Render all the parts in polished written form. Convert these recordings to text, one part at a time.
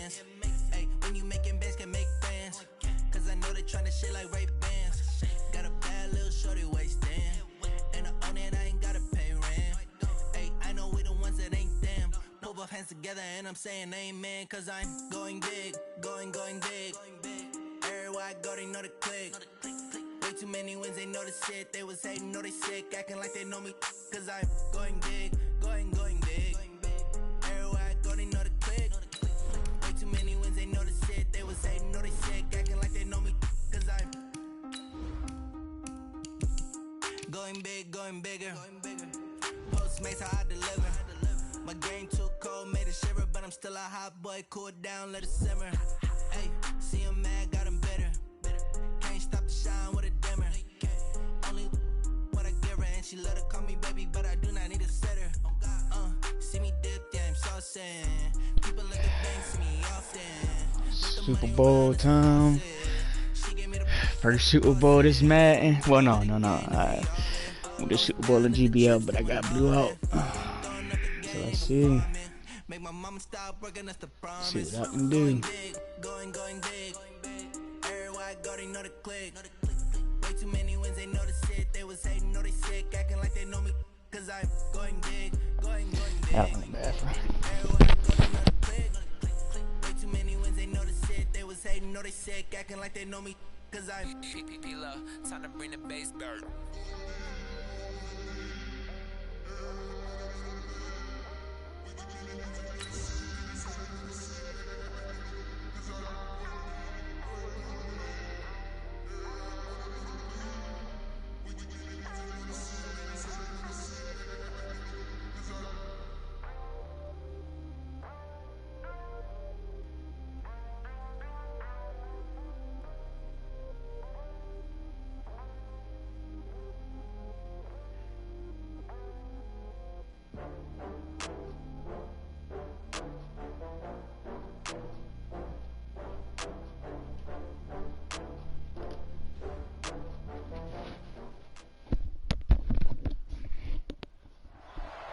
bands. Hey, when you making bands, can make friends. Cause I know they tryna shit like Ray Bans. Got a bad little shorty wasting. And I own it, I ain't gotta pay rent. Hey, I know we the ones that ain't them. Put both hands together and I'm saying amen. Cause I'm going big, going big. Everywhere I go, they know the click. Way too many wins, they know the shit. They was hating, know they sick, acting like they know me. Cause I'm going big, going big. Everywhere I go, they know the click. Way too many wins, they know the shit. They was hating, know they sick, acting like they know me. Cause I'm going big, going bigger. Postmates how I deliver. My game too cold, made a shiver, but I'm still a hot boy. Cool it down, let it simmer. Hey, see him mad, got him bitter. Can't stop the shine with a dimmer. Only what I give her, and she let her call me baby, but I do not need a sitter. See me dip, yeah, I'm saucing. People look at bank, see me often. Super Bowl time. First Super Bowl this Madden. Well, no. The Super Bowl in GBL, but I got blew out. So let's see. See what I can do. Going big. Everywhere I go, they know the click. Way too many wins, they know the shit. They was hating, know they sick, acting like they know me. Cause I'm going big, going big. That wasn't bad. Everywhere I go, they know the click. Way too many wins, they know the shit. They was hating, know they sick, acting like they know me. Cause I'm time to bring the bass bird.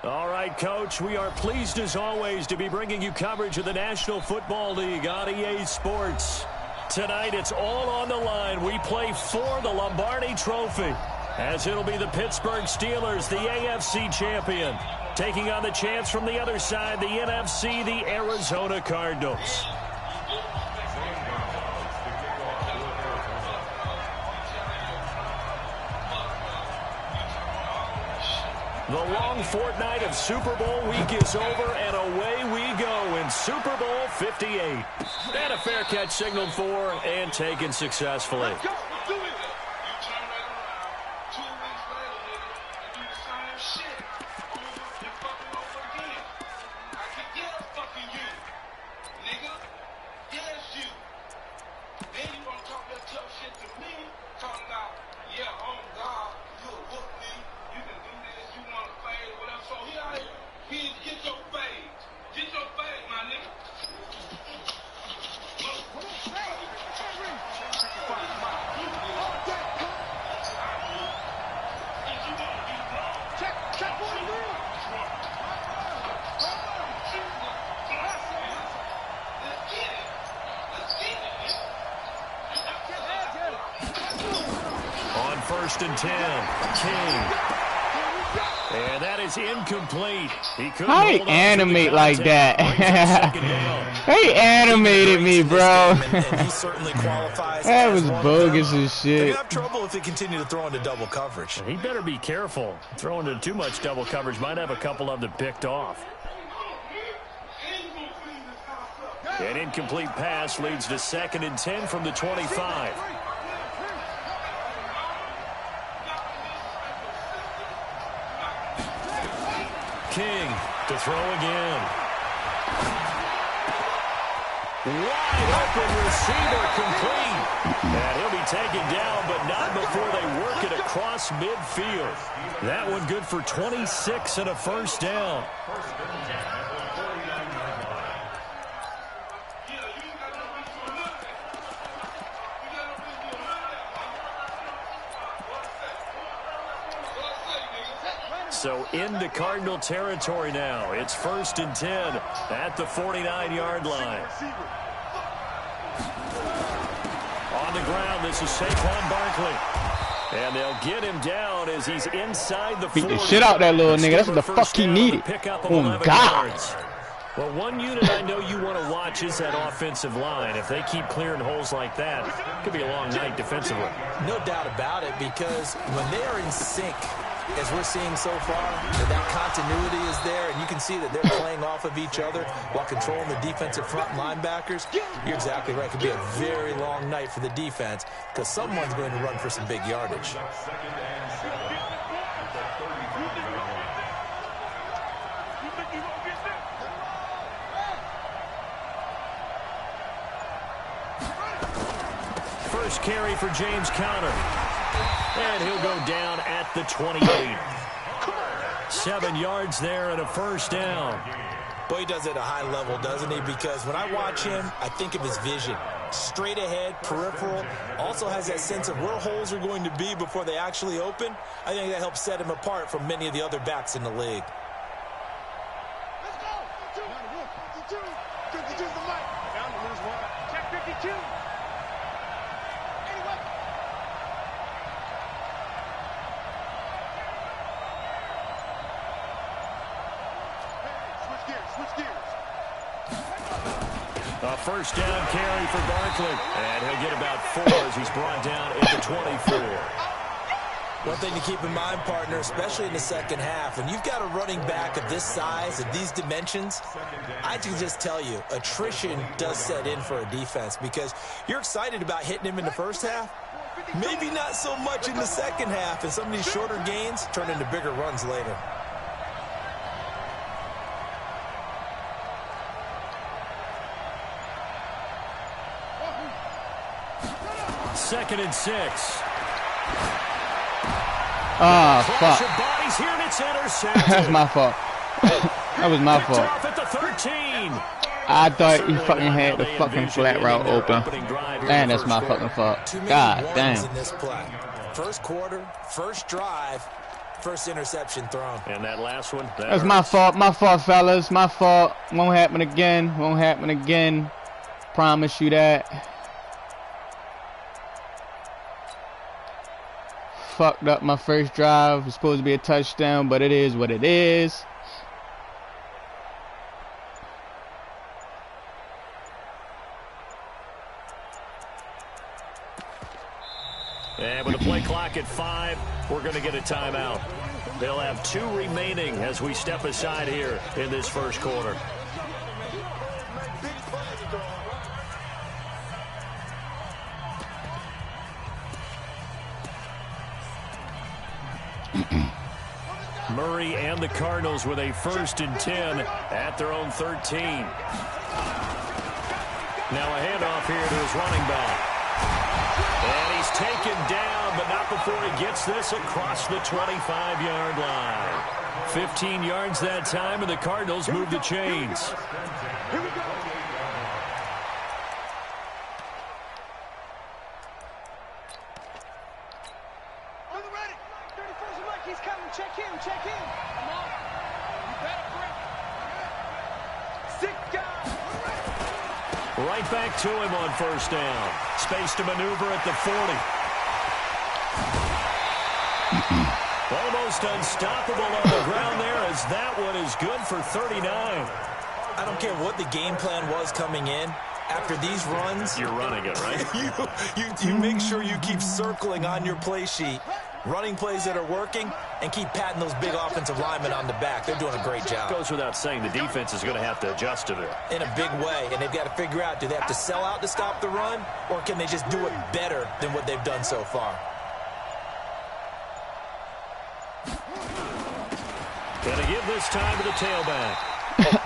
All right, Coach, we are pleased as always to be bringing you coverage of the National Football League on EA Sports. Tonight, it's all on the line. We play for the Lombardi Trophy, as it'll be the Pittsburgh Steelers, the AFC champion, taking on the chance from the other side, the NFC, the Arizona Cardinals. The long fortnight of Super Bowl week is over, and away we go in Super Bowl 58. And a fair catch signaled for and taken successfully. Let's go. Let's do it. You turn right around 2 weeks later, nigga, and do the same shit. You fucking over again. I can get a fucking you, nigga. Yes, you. Then you want to talk that tough shit to me, talking about, yeah, oh God, you'll whoop me. You can do this. You want to fade or whatever. So here I am. Kids, get your fade. Get your fade, my nigga. On 1st and 10, King. And that is incomplete. He couldn't How he hold on to the animate like contact. that? Brings up 2nd down. He animated me, bro. And he certainly qualifies. That as was one of bogus them. as They're shit. gonna have trouble if they continue to throw into double coverage. He better be careful. Throwing into too much double coverage might have a couple of them picked off. An incomplete pass leads to 2nd and 10 from the 25. King to throw again. Wide open receiver complete. And he'll be taken down, but not before they work it across midfield. That one good for 26 and a first down. So into Cardinal territory now. It's 1st and 10 at the 49-yard line. On the ground, this is Saquon Barkley. And they'll get him down as he's inside the 40. Beat the shit out that little nigga. That's what the fuck he needed. Oh, God. Well, one unit I know you want to watch is that offensive line. If they keep clearing holes like that, it could be a long night defensively. No doubt about it, because when they are in sync, as we're seeing so far, that continuity is there, and you can see that they're playing off of each other while controlling the defensive front linebackers. You're exactly right. It could be a very long night for the defense because someone's going to run for some big yardage. First carry for James Conner. And he'll go down at the 28. 7 yards there and a first down. Boy, he does it at a high level, doesn't he? Because when I watch him, I think of his vision. Straight ahead, peripheral. Also has that sense of where holes are going to be before they actually open. I think that helps set him apart from many of the other backs in the league. Let's go. 52. 52's the mic. Down to lose one. Check 52. A first down carry for Barkley. And he'll get about 4 as he's brought down at the 24. One thing to keep in mind, partner, especially in the second half, when you've got a running back of this size, of these dimensions, I can just tell you, attrition does set in for a defense because you're excited about hitting him in the first half. Maybe not so much in the second half, and some of these shorter gains turn into bigger runs later. Second and 6. Ah, fuck. Bodies here and it's intercepted. That's my fault. That was my fault. Off at the 13. I thought he fucking had the fucking flat route open. Damn, that's my fucking fault. God damn. In this play. First quarter, first drive, first interception thrown. And that last one. That's my fault. My fault, fellas. My fault. Won't happen again. Won't happen again. Promise you that. Fucked up my first drive. It's supposed to be a touchdown, but it is what it is. And with the play clock at 5, we're going to get a timeout. They'll have 2 remaining as we step aside here in this first quarter. Murray and the Cardinals with a 1st and 10 at their own 13. Now a handoff here to his running back. And he's taken down, but not before he gets this across the 25-yard line. 15 yards that time, and the Cardinals move the chains. Here we go. Check in, check in. Come on. You better break. Sick guy. Right back to him on first down. Space to maneuver at the 40. Almost unstoppable on the ground there as that one is good for 39. I don't care what the game plan was coming in. After these runs, you're running it, right? you make sure you keep circling on your play sheet, running plays that are working, and keep patting those big offensive linemen on the back. They're doing a great job. Goes without saying the defense is going to have to adjust to it. In a big way, and they've got to figure out, do they have to sell out to stop the run, or can they just do it better than what they've done so far? Going to give this time to the tailback.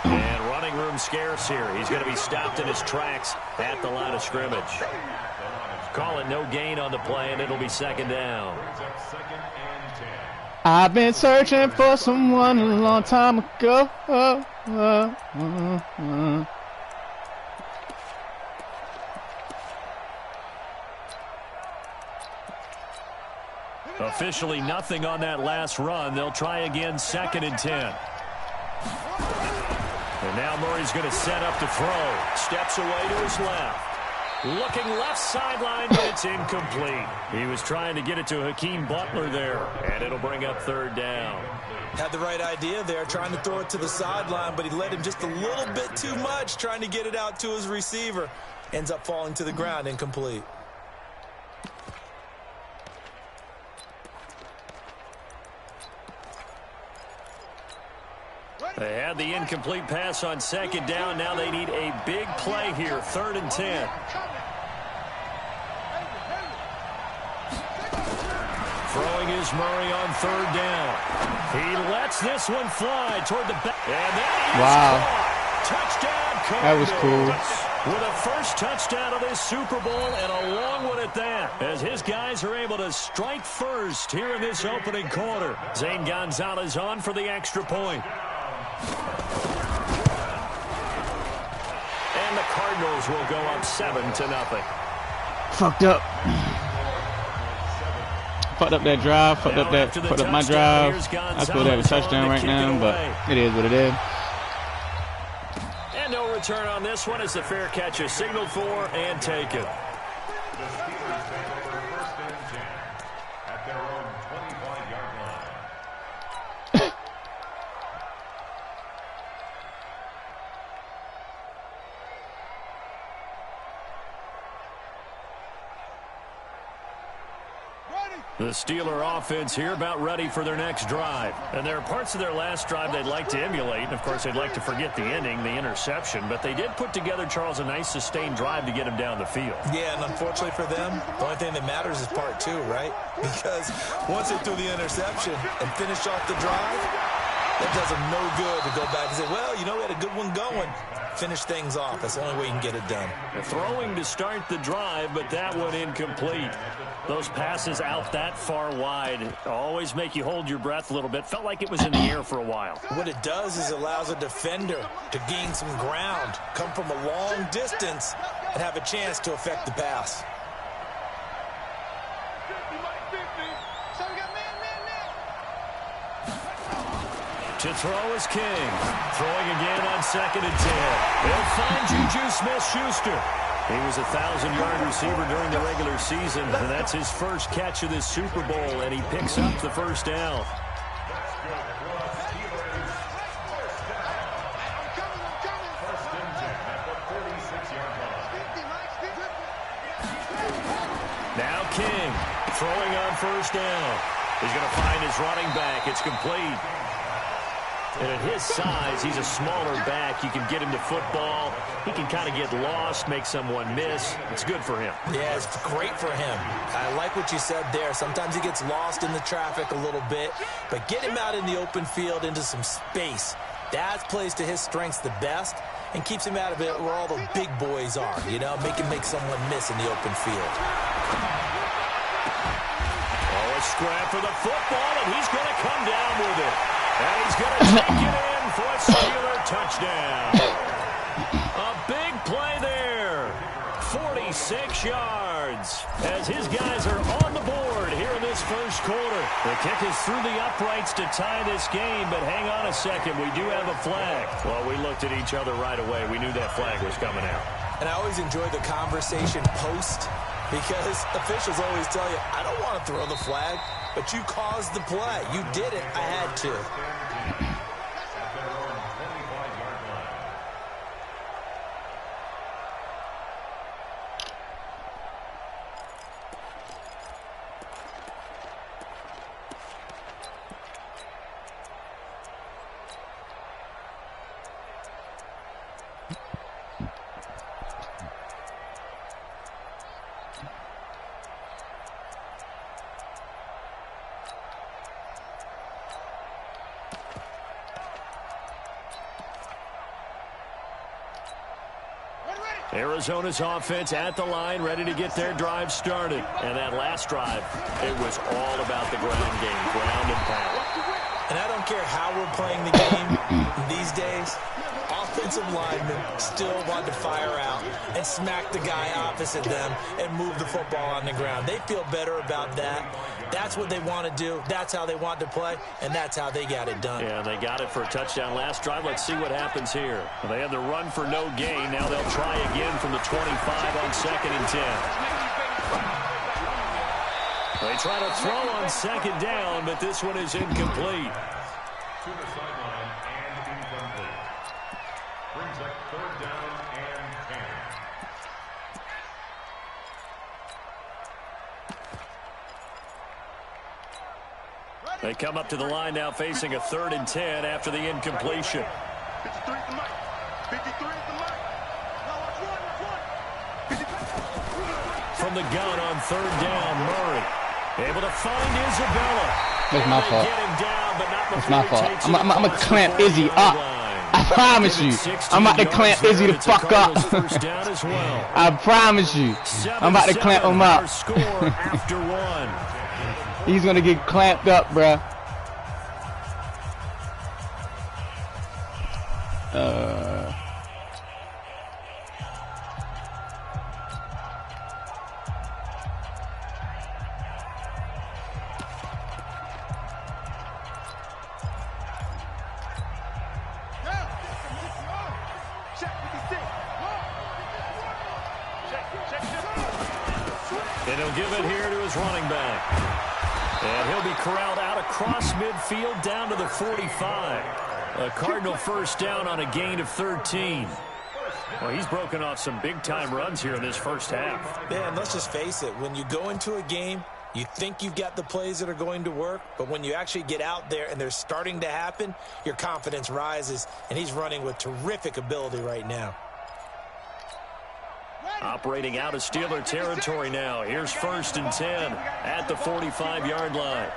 And running room scarce here. He's going to be stopped in his tracks at the line of scrimmage. Call it no gain on the play, and it'll be second down. I've been searching for someone a long time ago. Here we Officially nothing on that last run. They'll try again, 2nd and 10. And now Murray's going to set up to throw. Steps away to his left. Looking left sideline, but it's incomplete. He was trying to get it to Hakeem Butler there, and it'll bring up 3rd down. Had the right idea there, trying to throw it to the sideline, but he led him just a little bit too much, trying to get it out to his receiver. Ends up falling to the ground, incomplete. They had the incomplete pass on 2nd down. Now they need a big play here, 3rd and 10. Throwing is Murray on 3rd down. He lets this one fly toward the back. And that is caught. Touchdown, That was cool. With a first touchdown of this Super Bowl, and a long one at that, as his guys are able to strike first here in this opening quarter. Zane Gonzalez on for the extra point. And the Cardinals will go up 7-0. Fucked up. Fucked up that drive. Fucked up my drive. I supposed to have a touchdown right now, but it is what it is. And no return on this one as the fair catch is signaled for and taken. The Steeler offense here about ready for their next drive. And there are parts of their last drive they'd like to emulate. And, of course, they'd like to forget the ending, the interception. But they did put together, Charles, a nice sustained drive to get him down the field. Yeah, and unfortunately for them, the only thing that matters is part 2, right? Because once they threw the interception and finished off the drive, that does them no good to go back and say, well, you know, we had a good one going. Finish things off. That's the only way you can get it done. Throwing to start the drive, but that one incomplete. Those passes out that far wide always make you hold your breath a little bit. Felt like it was in the air for a while. What it does is it allows a defender to gain some ground, come from a long distance, and have a chance to affect the pass. To throw is King. Throwing again on 2nd and 10. They'll find Juju Smith-Schuster. He was a 1,000-yard receiver during the regular season, and that's his first catch of this Super Bowl, and he picks up the first down. Now King throwing on 1st down. He's going to find his running back. It's complete. And at his size, he's a smaller back. You can get him to football. He can kind of get lost, make someone miss. It's good for him. Yeah, it's great for him. I like what you said there. Sometimes he gets lost in the traffic a little bit. But get him out in the open field into some space. That plays to his strengths the best and keeps him out of it where all the big boys are. You know, make someone miss in the open field. Oh, a scrap for the football, and he's going to come down with it. And he's going to take it in for a Steeler touchdown. A big play there. 46 yards as his guys are on the board here in this first quarter. The kick is through the uprights to tie this game, but hang on a second. We do have a flag. Well, we looked at each other right away. We knew that flag was coming out. And I always enjoy the conversation post because officials always tell you, I don't want to throw the flag, but you caused the play. You did it. I had to. Arizona's offense at the line, ready to get their drive started. And that last drive, it was all about the ground game, ground and pound. And I don't care how we're playing the game these days, offensive linemen still want to fire out and smack the guy opposite them and move the football on the ground. They feel better about that. That's what they want to do. That's how they want to play, and that's how they got it done. Yeah, they got it for a touchdown last drive. Let's see what happens here. Well, they had the run for no gain. Now they'll try again from the 25 on 2nd and 10. They try to throw on 2nd down, but this one is incomplete. To the sideline and incomplete. Brings up 3rd down and 10. They come up to the line now facing a 3rd and 10 after the incompletion. 53 is the mic. 53 is the mic. From the gun on 3rd down, Murray able to find Isabella. That's my fault. Get him down, but not That's before my he fault. takes I'm it gonna across clamp the Izzy 40-yard up. line. I promise you. 16 I'm about to clamp yards Izzy there. the It's a fuck up. Cardinals first down as well. I promise you. I'm about to clamp him 7-7 our up. Score after 1. He's gonna get clamped up, bruh. And he'll give it here to his running back. And he'll be corralled out across midfield down to the 45. A Cardinal first down on a gain of 13. Well, he's broken off some big-time runs here in this first half. Yeah, and let's just face it. When you go into a game, you think you've got the plays that are going to work, but when you actually get out there and they're starting to happen, your confidence rises, and he's running with terrific ability right now. Operating out of Steeler territory now. Here's 1st and 10 at the 45-yard line.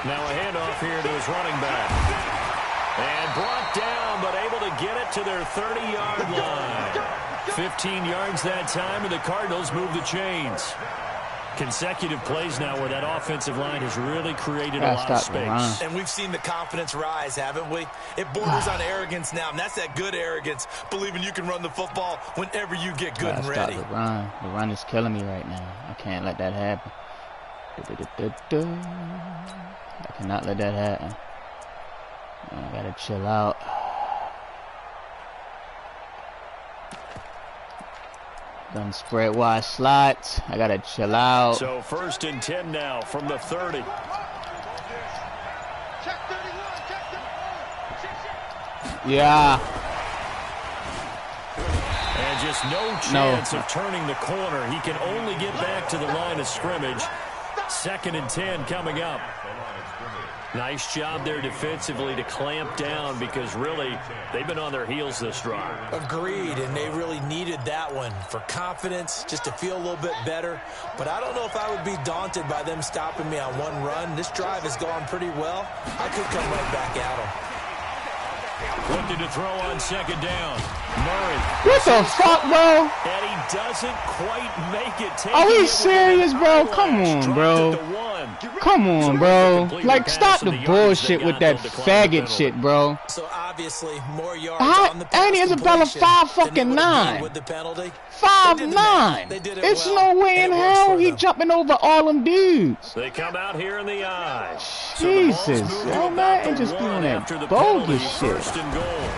Now a handoff here to his running back. And brought down, but able to get it to their 30-yard line. 15 yards that time, and the Cardinals move the chains. Consecutive plays now where that offensive line has really created a lot of space. And we've seen the confidence rise, haven't we? It borders on arrogance now, and that's that good arrogance, believing you can run the football whenever you get good and ready. The run is killing me right now. I can't let that happen. I cannot let that happen. I gotta chill out. Gun spread wide slots. I gotta chill out. So 1st and 10 now from the 30. Yeah. And just no chance of turning the corner. He can only get back to the line of scrimmage. 2nd and 10 coming up. Nice job there defensively to clamp down because really they've been on their heels this drive. Agreed, and they really needed that one for confidence, just to feel a little bit better. But I don't know if I would be daunted by them stopping me on one run. This drive has gone pretty well. I could come right back at them. Looking to throw on 2nd down. Murray. What the fuck, bro? And he doesn't quite make it. Are we serious, bro? Come on, bro. Come on, bro. Like, stop the bullshit with that faggot shit, bro. So obviously, more yards on the pass. Ain't Isabella 5'9" with the penalty. 5'9". It's no way in hell he jumping over all them dudes. They come out here in the eye. Jesus, yo, man, ain't just doing that bogus shit. 1st and goal.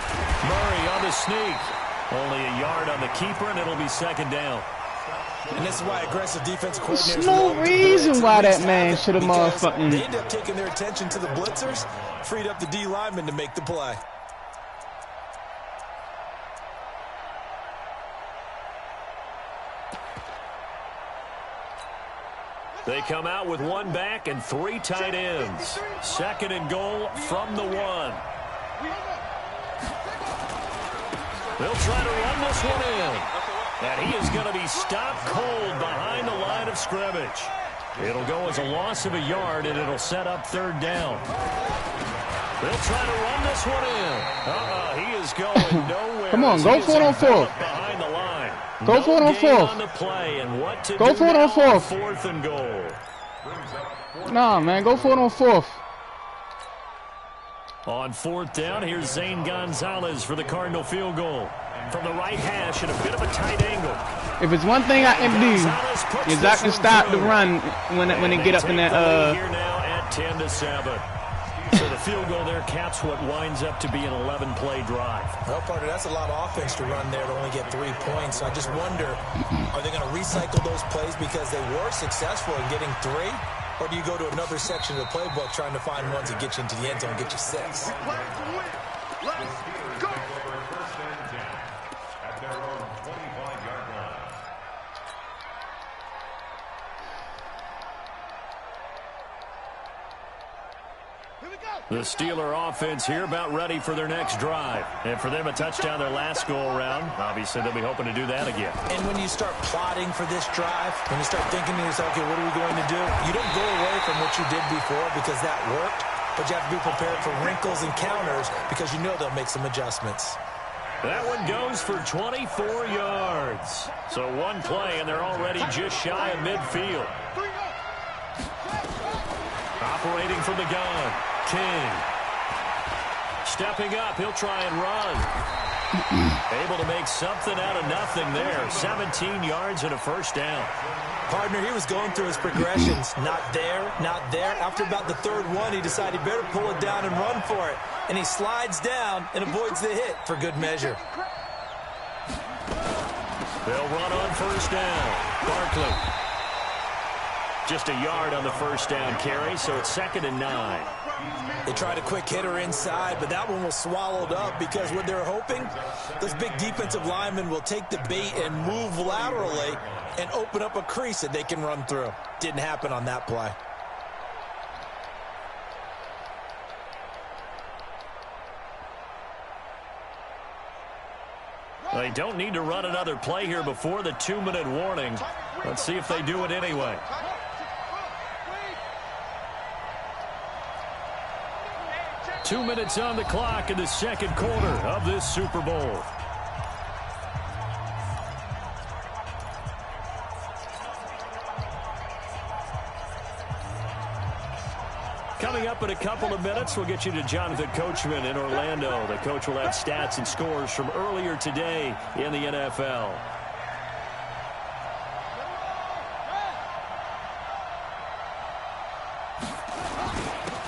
Murray on the sneak. Only a yard on the keeper, and it'll be 2nd down. And this is why aggressive defensive coordinators. There's no reason why that man should have motherfucking. They end up taking their attention to the blitzers, freed up the D lineman to make the play. They come out with one back and 3 tight ends. 2nd and goal from the 1. They'll try to run this one in. And he is going to be stopped cold behind the line of scrimmage. It'll go as a loss of a yard, and it'll set up 3rd down. They'll try to run this one in. He is going nowhere. Come on, go for it on 4th. Behind the line. Go for it on 4th. On the play, and what to go do for it on 4th. 4th and goal. No, man, go for it on fourth. On fourth down, here's Zane Gonzalez for the Cardinal field goal. From the right hash at a bit of a tight angle. If it's one thing I can do, is I can stop the run when they get up in that. Here now at 10-7. So the field goal there caps what winds up to be an 11-play drive. Well, partner, that's a lot of offense to run there to only get 3 points. I just wonder, are they going to recycle those plays because they were successful in getting 3? Or do you go to another section of the playbook trying to find ones that get you into the end zone and get you 6? The Steeler offense here about ready for their next drive. And for them, a touchdown their last go-around. Obviously, they'll be hoping to do that again. And when you start plotting for this drive, when you start thinking to yourself, okay, what are we going to do? You don't go away from what you did before because that worked, but you have to be prepared for wrinkles and counters because you know they'll make some adjustments. That one goes for 24 yards. So one play, and they're already just shy of midfield. Operating from the gun. King. Stepping up, he'll try and run. Able to make something out of nothing there. 17 yards and a first down. Partner, he was going through his progressions. Not there, not there. After about the third one, he decided he better pull it down and run for it. And he slides down and avoids the hit for good measure. They'll run on first down. Barkley. Just a yard on the first down carry, so it's 2nd and 9. They tried a quick hitter inside, but that one was swallowed up because what they're hoping, those big defensive linemen will take the bait and move laterally and open up a crease that they can run through. Didn't happen on that play. They don't need to run another play here before the 2-minute warning. Let's see if they do it anyway. 2 minutes on the clock in the second quarter of this Super Bowl. Coming up in a couple of minutes, we'll get you to Jonathan Coachman in Orlando. The coach will have stats and scores from earlier today in the NFL.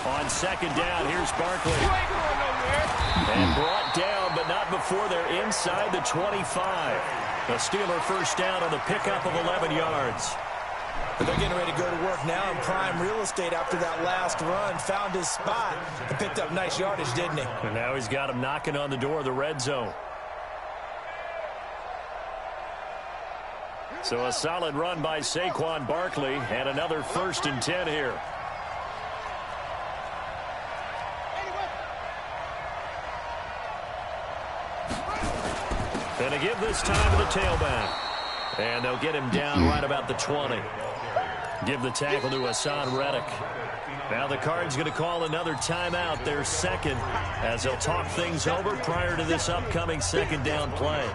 On second down, here's Barkley. And brought down, but not before they're inside the 25. The Steeler first down on the pickup of 11 yards. But they're getting ready to go to work now in prime real estate after that last run. Found his spot and picked up nice yardage, didn't he? And now he's got him knocking on the door of the red zone. So a solid run by Saquon Barkley and another 1st and 10 here. And a give this time to the tailback. And they'll get him down right about the 20. Give the tackle to Hassan Reddick. Now the Cards going to call another timeout, their second, as they'll talk things over prior to this upcoming second down play.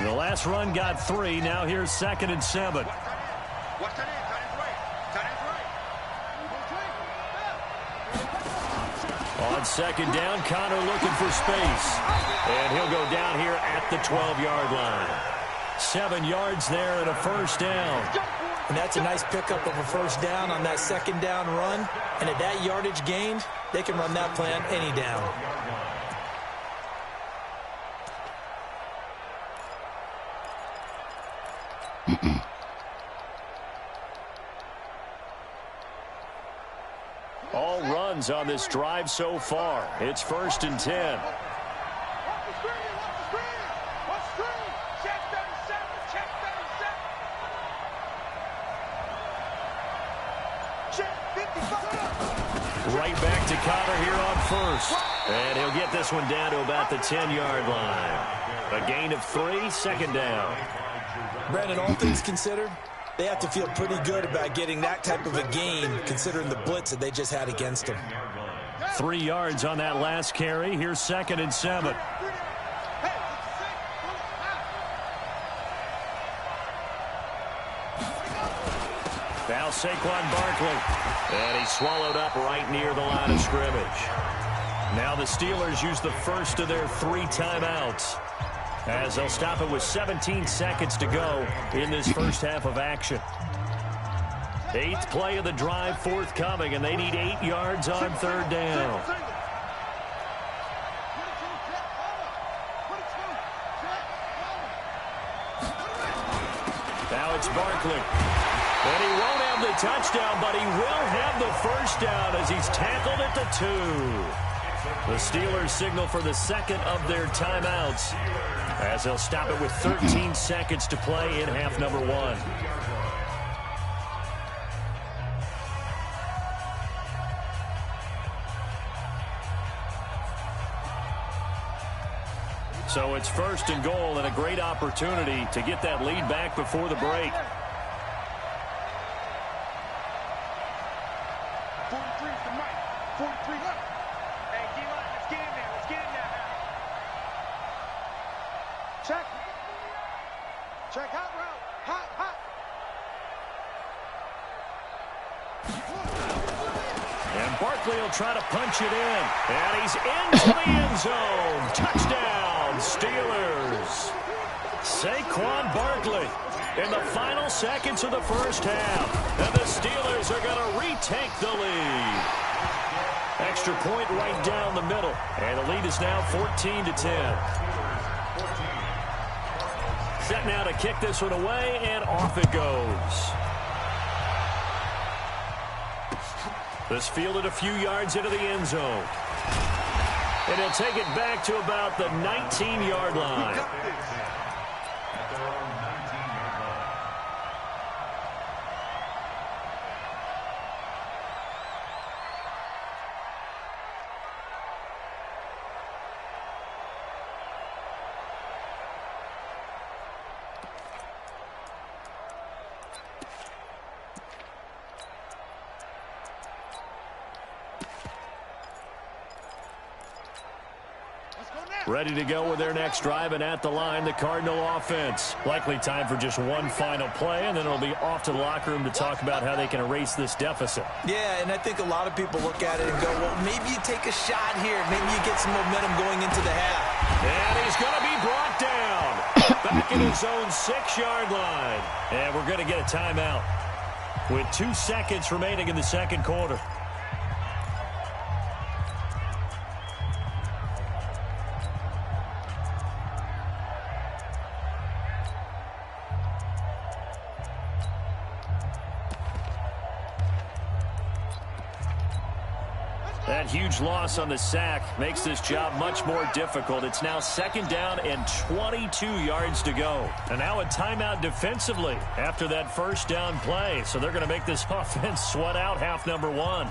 The last run got 3. Now here's 2nd and 7. On second down, Connor looking for space. And he'll go down here at the 12-yard line. 7 yards there and a first down. And that's a nice pickup of a first down on that second down run. And at that yardage gained, they can run that plan any down. All runs on this drive so far. It's 1st and 10. Right back to Connor here on first. And he'll get this one down to about the 10-yard line. A gain of 3, 2nd down. Brandon, all things considered, They have to feel pretty good about getting that type of a gain, considering the blitz that they just had against them. 3 yards on that last carry. Here's 2nd and 7. Now Saquon Barkley. And he's swallowed up right near the line of scrimmage. Now the Steelers use the first of their 3 timeouts, as they'll stop it with 17 seconds to go in this first half of action. 8th play of the drive forthcoming, and they need 8 yards on 3rd down. Now it's Barkley. And he won't have the touchdown, but he will have the first down as he's tackled at the 2. The Steelers signal for the 2nd of their timeouts, as they'll stop it with 13 seconds to play in half number 1. So it's 1st and goal, and a great opportunity to get that lead back before the break. 43 is the mic. 43 left. Hey, D-line, let's get in there. Let's get in there now. Check. Check hot route. Hot, hot. And Barkley will try to punch it in. And he's into the end zone. Touchdown, Steelers. Saquon Barkley in the final seconds of the first half. And the Steelers are going to retake the lead. Extra point right down the middle. And the lead is now 14-10. Set now to kick this one away, and off it goes. This fielded a few yards into the end zone. And he'll take it back to about the 19-yard line. Ready to go with their next drive, and at the line, the Cardinal offense. Likely time for just one final play, and then it'll be off to the locker room to talk about how they can erase this deficit. Yeah, and I think a lot of people look at it and go, well, maybe you take a shot here. Maybe you get some momentum going into the half. And he's going to be brought down back in his own 6-yard line. And we're going to get a timeout with 2 seconds remaining in the second quarter. That huge loss on the sack makes this job much more difficult. It's now 2nd down and 22 yards to go. And now a timeout defensively after that first down play. So they're going to make this offense sweat out half number 1.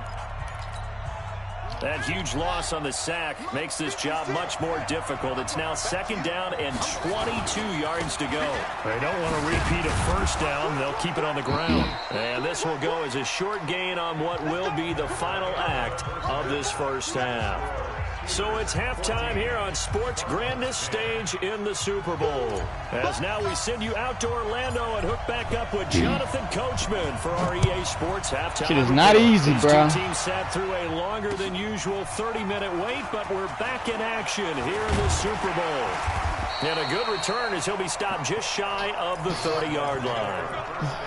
That huge loss on the sack makes this job much more difficult. It's now 2nd down and 22 yards to go. They don't want to repeat a first down. They'll keep it on the ground. And this will go as a short gain on what will be the final act of this first half. So it's halftime here on sports' grandest stage in the Super Bowl. As now we send you out to Orlando and hook back up with Jonathan Coachman for our EA Sports halftime. Shit is not easy, bro. These two teams sat through a longer than usual 30-minute wait, but we're back in action here in the Super Bowl. And a good return as he'll be stopped just shy of the 30-yard line.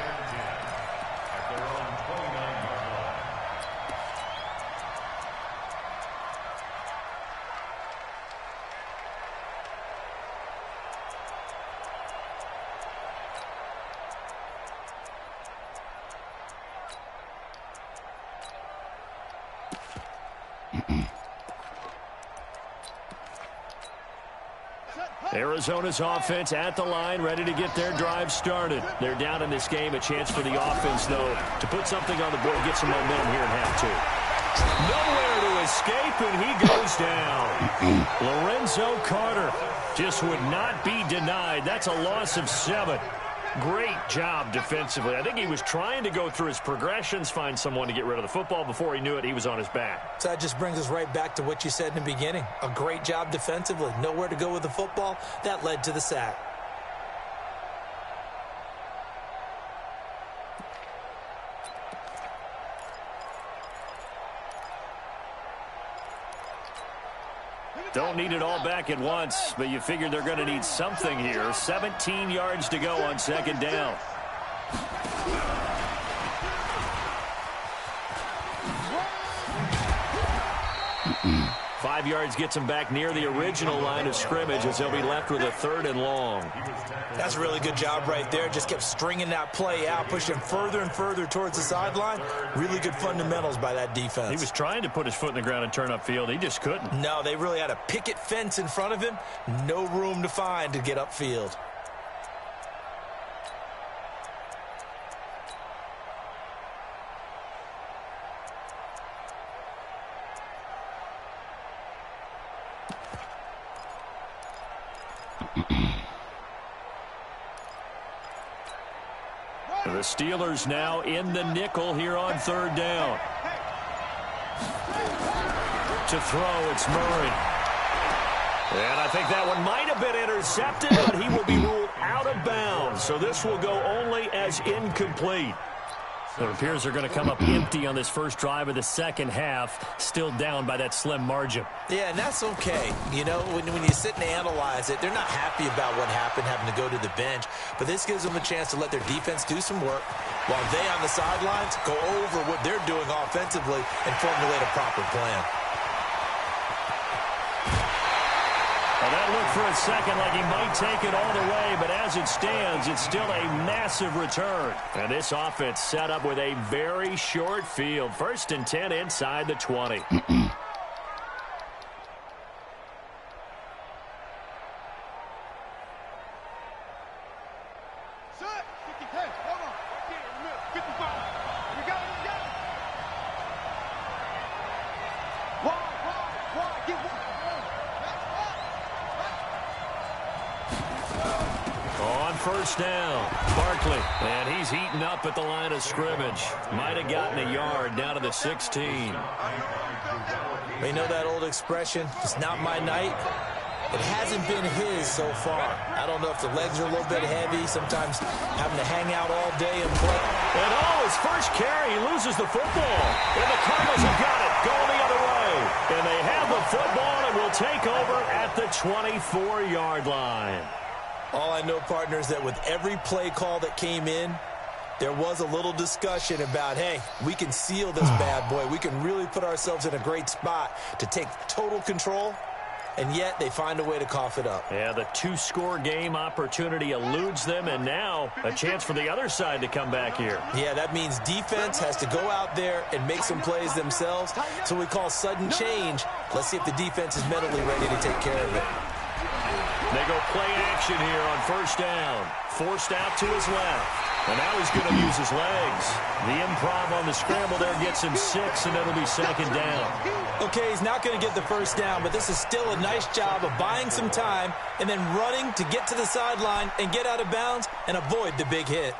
Arizona's offense at the line, ready to get their drive started. They're down in this game. A chance for the offense, though, to put something on the board, get some momentum here in half 2. Nowhere to escape, and he goes down. Lorenzo Carter just would not be denied. That's a loss of 7. Great job defensively. I think he was trying to go through his progressions, find someone to get rid of the football. Before he knew it, he was on his back. So that just brings us right back to what you said in the beginning. A great job defensively. Nowhere to go with the football. That led to the sack. Don't need it all back at once, but you figure they're going to need something here. 17 yards to go on second down. Five yards gets them back near the original line of scrimmage as they'll be left with a 3rd and long. That's a really good job right there. Just kept stringing that play out, pushing further and further towards the sideline. Really good fundamentals by that defense. He was trying to put his foot in the ground and turn upfield. He just couldn't. No, they really had a picket fence in front of him. No room to find to get upfield. The Steelers now in the nickel here on 3rd down. To throw, it's Murray. And I think that one might have been intercepted, but he will be ruled out of bounds. So this will go only as incomplete. So it appears they're going to come up empty on this first drive of the second half, still down by that slim margin. Yeah, and that's okay. You know, when you sit and analyze it, they're not happy about what happened, having to go to the bench. But this gives them a chance to let their defense do some work while they on the sidelines go over what they're doing offensively and formulate a proper plan. Well, that looked for a second like he might take it all the way, but as it stands, it's still a massive return. And this offense set up with a very short field. 1st and 10 inside the 20. First down, Barkley, and he's heating up at the line of scrimmage. Might have gotten a yard down to the 16. You know that old expression, it's not my night? It hasn't been his so far. I don't know if the legs are a little bit heavy, sometimes having to hang out all day and play. And his first carry, he loses the football. And the Cardinals have got it, going the other way. And they have the football and will take over at the 24-yard line. All I know, partner, is that with every play call that came in, there was a little discussion about, hey, we can seal this bad boy. We can really put ourselves in a great spot to take total control, and yet they find a way to cough it up. Yeah, the 2-score game opportunity eludes them, and now a chance for the other side to come back here. Yeah, that means defense has to go out there and make some plays themselves. So we call sudden change. Let's see if the defense is mentally ready to take care of it. They go play action here on first down. Forced out to his left. And now he's going to use his legs. The improv on the scramble there gets him 6, and it'll be second down. Okay, he's not going to get the first down, but this is still a nice job of buying some time and then running to get to the sideline and get out of bounds and avoid the big hit.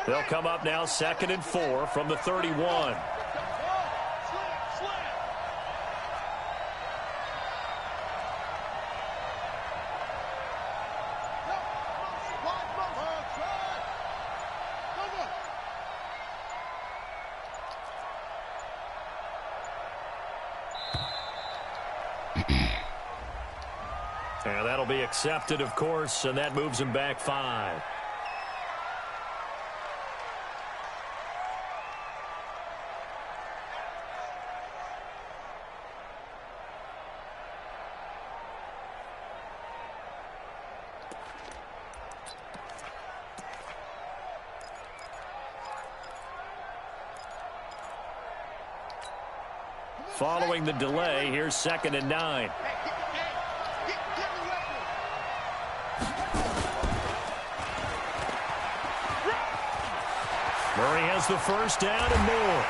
They'll come up now 2nd and 4 from the 31. And that'll be accepted, of course, and that moves him back 5. Following the delay, here's 2nd and 9. Murray has the first down and more.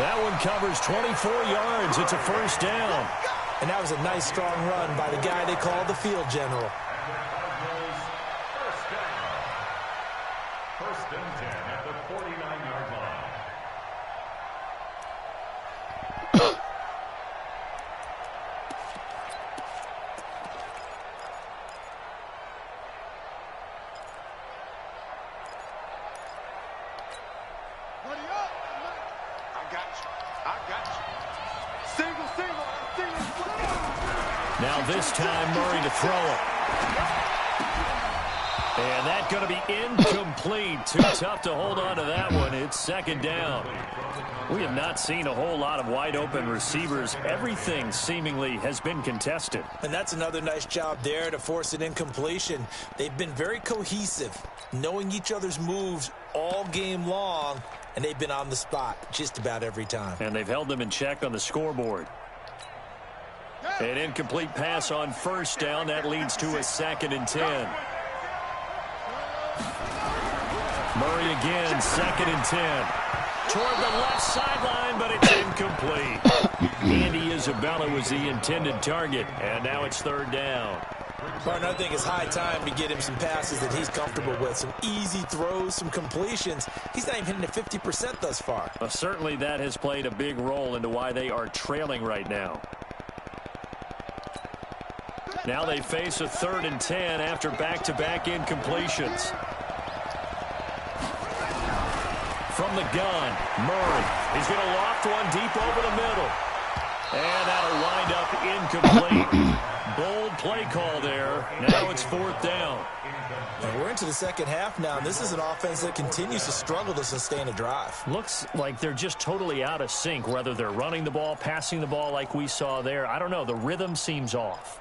That one covers 24 yards. It's a first down. And that was a nice, strong run by the guy they call the field general. First and 10 at the 49-yard line. Now this time, Murray to throw it. And that's going to be incomplete. Too tough to hold on to that one. It's second down. We have not seen a whole lot of wide-open receivers. Everything seemingly has been contested. And that's another nice job there to force an incompletion. They've been very cohesive, knowing each other's moves all game long, and they've been on the spot just about every time. And they've held them in check on the scoreboard. An incomplete pass on first down. That leads to a 2nd and 10. Murray again, 2nd and 10. Toward the left sideline, but it's incomplete. Andy Isabella was the intended target, and now it's 3rd down. Partner, I think it's high time to get him some passes that he's comfortable with. Some easy throws, some completions. He's not even hitting at 50% thus far. Well, certainly that has played a big role into why they are trailing right now. Now they face a 3rd and 10 after back-to-back incompletions. From the gun, Murray. He's going to loft one deep over the middle. And that'll wind up incomplete. Bold play call there. Now it's 4th down. And we're into the second half now, and this is an offense that continues to struggle to sustain a drive. Looks like they're just totally out of sync, whether they're running the ball, passing the ball like we saw there. I don't know. The rhythm seems off.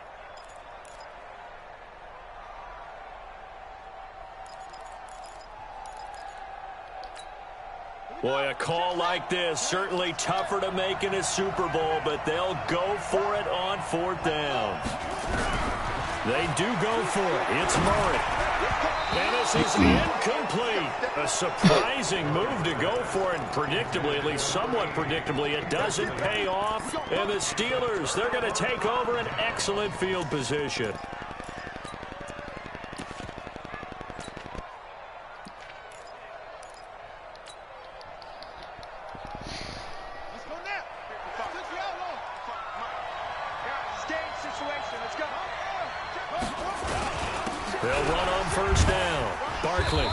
Boy, a call like this, certainly tougher to make in a Super Bowl, but they'll go for it on 4th down. They do go for it. It's Murray. And this is incomplete. A surprising move to go for it. Predictably, at least somewhat predictably, it doesn't pay off. And the Steelers, they're going to take over an excellent field position. They'll run on first down. Barkley.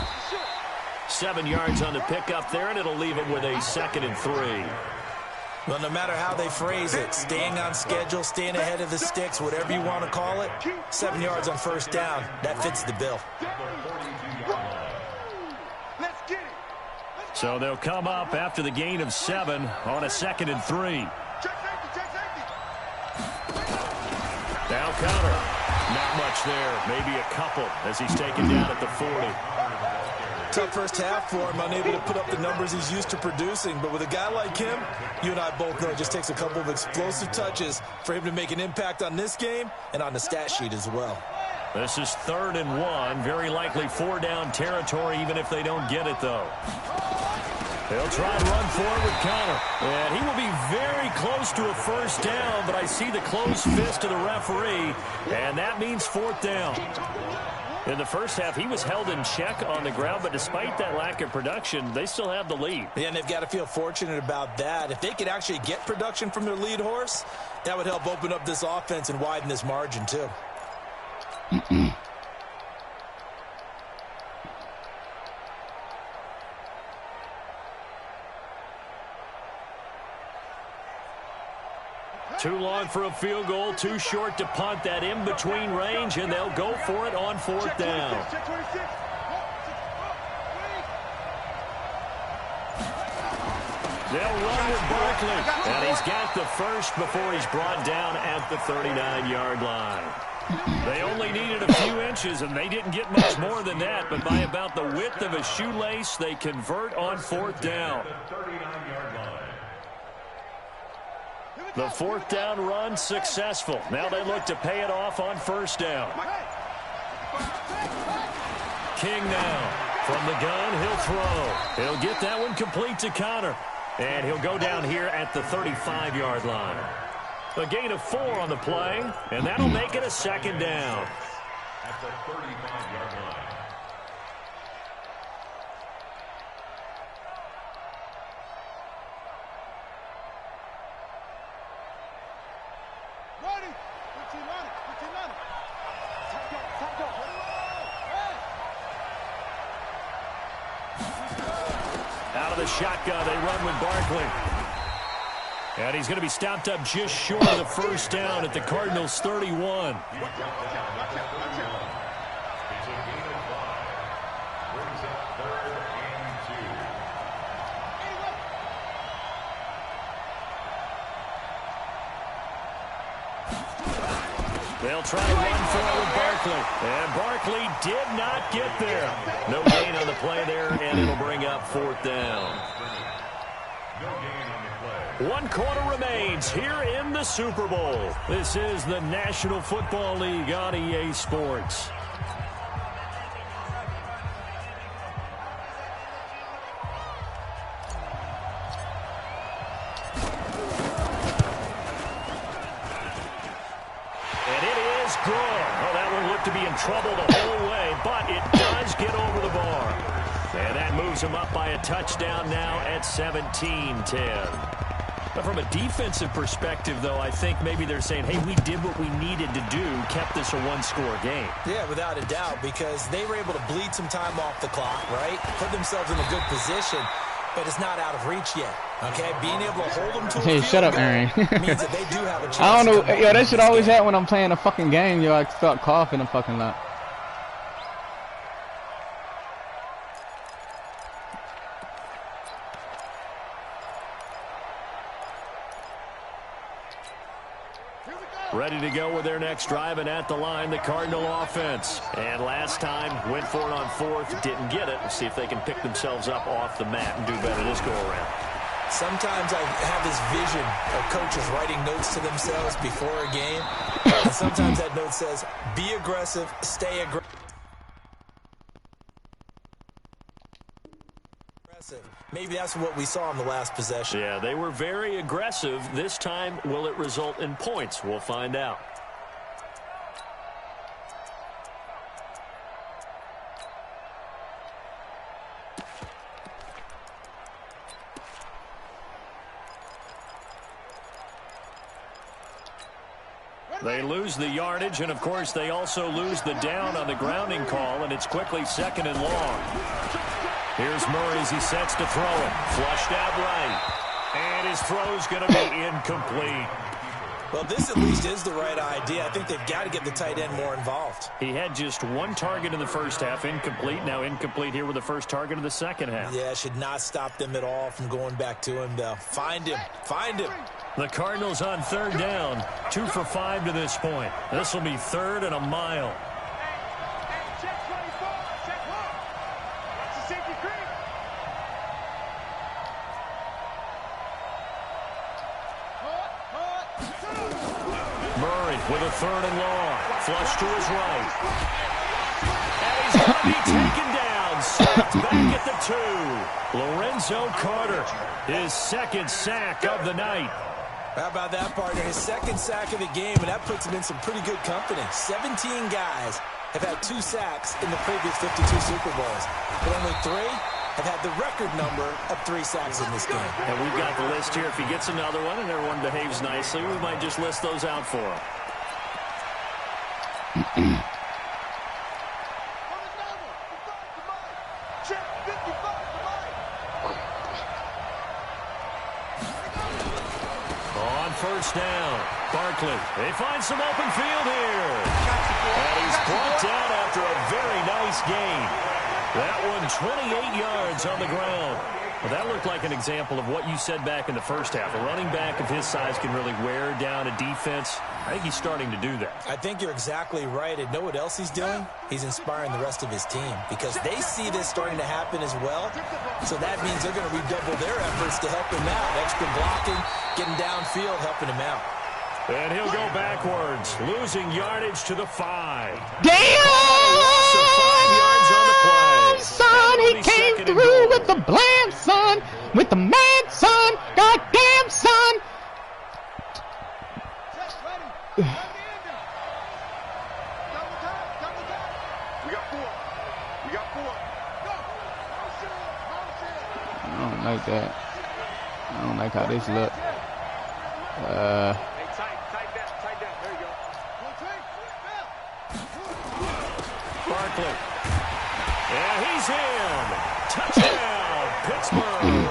7 yards on the pickup there, and it'll leave them with a 2nd and 3. Well, no matter how they phrase it, staying on schedule, staying ahead of the sticks, whatever you want to call it, 7 yards on first down, that fits the bill. So they'll come up after the gain of 7 on a 2nd and 3. Now counter. Not much there. Maybe a couple as he's taken down at the 40. Tough first half for him, unable to put up the numbers he's used to producing. But with a guy like him, you and I both know it just takes a couple of explosive touches for him to make an impact on this game and on the stat sheet as well. This is 3rd and 1. Very likely 4-down territory, even if they don't get it, though. They'll try and run forward with Connor. And he will be very close to a first down, but I see the closed fist of the referee, and that means 4th down. In the first half, he was held in check on the ground, but despite that lack of production, they still have the lead. Yeah, and they've got to feel fortunate about that. If they could actually get production from their lead horse, that would help open up this offense and widen this margin, too. Too long for a field goal, too short to punt. That in-between range, and they'll go for it on 4th down. They'll run with Barkley, and he's got the first before he's brought down at the 39-yard line. They only needed a few inches, and they didn't get much more than that, but by about the width of a shoelace, they convert on 4th down. The 4th down run successful. Now they look to pay it off on first down. King now. From the gun, he'll throw. He'll get that one complete to Connor. And he'll go down here at the 35-yard line. A gain of 4 on the play, and that'll make it a second down. At the 35-yard line. Out of the shotgun, they run with Barkley. And he's going to be stopped up just short of the first down at the Cardinals' 31. It's a gain of 5. Brings up 3rd and 2. They'll try to run forward with Barkley. And Barkley did not get there. No gain on the play there, and it'll bring up 4th down. No gain on the play. 1 quarter remains here in the Super Bowl. This is the National Football League on EA Sports. To be in trouble the whole way, but it does get over the bar. And that moves him up by a touchdown now at 17-10. But from a defensive perspective, though, I think maybe they're saying, hey, we did what we needed to do, kept this a 1-score game. Yeah, without a doubt, because they were able to bleed some time off the clock, right? Put themselves in a good position, but it's not out of reach yet. Okay, being able to hold them to a field shut up, goal Aaron. means that they do have a chance. I don't know. Yo, that shit always happen when I'm playing a fucking game. Yo, I start coughing a fucking lot. Ready to go with their next drive, and at the line, the Cardinal offense. And last time, went for it on 4th, didn't get it. Let's see if they can pick themselves up off the mat and do better this go-around. Sometimes I have this vision of coaches writing notes to themselves before a game. And sometimes that note says, be aggressive, stay aggressive. Maybe that's what we saw in the last possession. Yeah, they were very aggressive. This time, will it result in points? We'll find out. They lose the yardage, and, of course, they also lose the down on the grounding call, and it's quickly 2nd and long. Here's Murray as he sets to throw it. Flushed out right. And his throw's going to be incomplete. Well, this at least is the right idea. I think they've got to get the tight end more involved. He had just 1 target in the first half, incomplete. Now incomplete here with the first target of the second half. Yeah, should not stop them at all from going back to him, though. Find him. Find him. The Cardinals on 3rd down. 2 for 5 to this point. This will be 3rd and a mile. Murray with a 3rd and long. Flush to his right. And he's going to be taken down. Sacked back at the 2. Lorenzo Carter, his 2nd sack of the night. How about that, partner? His 2nd sack of the game, and that puts him in some pretty good company. 17 guys have had 2 sacks in the previous 52 Super Bowls, but only 3 have had the record number of 3 sacks in this game. And we've got the list here. If he gets another one and everyone behaves nicely, we might just list those out for him. On 1st down, Barkley. They find some open field here. And he's brought down after a very nice gain. That one 28 yards on the ground. Well, that looked like an example of what you said back in the first half. A running back of his size can really wear down a defense. I think he's starting to do that. I think you're exactly right. And know what else he's doing? He's inspiring the rest of his team because they see this starting to happen as well. So that means they're going to redouble their efforts to help him out. Extra blocking, getting downfield, helping him out. And he'll go backwards, losing yardage to the 5. Damn! Loss of 5 yards on the play. Son, he came through with the blam, son. With the man, son. Goddamn, son. I don't like that. I don't like how this look. Barkley. Yeah, he's in. Touchdown, Pittsburgh.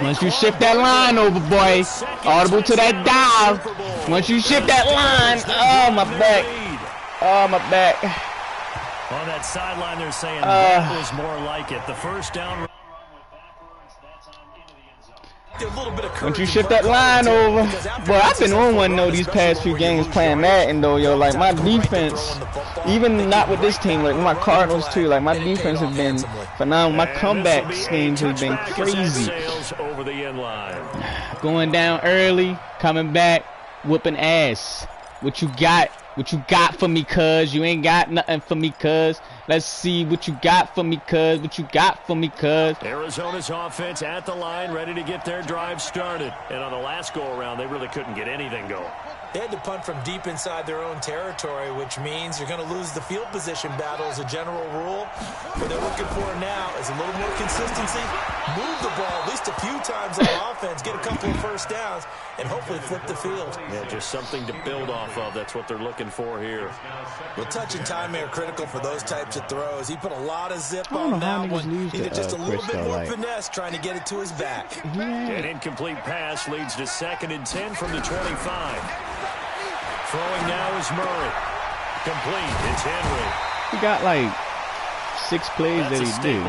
Once you shift that line over, boy, audible to that dive. Once you shift that line, oh my back, oh my back. On that sideline, they're saying that was more like it. The first down. Once you shift that line over, boy, I've been on one though these past few games playing Madden though, yo. Like my defense, even not with this team, like with my Cardinals too. Like my defense has been phenomenal. My comeback schemes has been crazy. Going down early, coming back, whooping ass. What you got? What you got for me, cuz? You ain't got nothing for me, cuz. Let's see what you got for me, cuz. What you got for me, cuz. Arizona's offense at the line, ready to get their drive started. And on the last go-around, they really couldn't get anything going. They had to punt from deep inside their own territory, which means you're going to lose the field position battle as a general rule. What they're looking for now is a little more consistency, move the ball at least a few times on offense, get a couple of first downs, and hopefully flip the field. Yeah, just something to build off of. That's what they're looking for here. Well, touch and time are critical for those types of throws. He put a lot of zip on that one. Needed just a little bit more finesse trying to get it to his back. An incomplete pass leads to 2nd and 10 from the 25. Throwing now is Murray. Complete. It's Henry. He got like 6 plays that he did.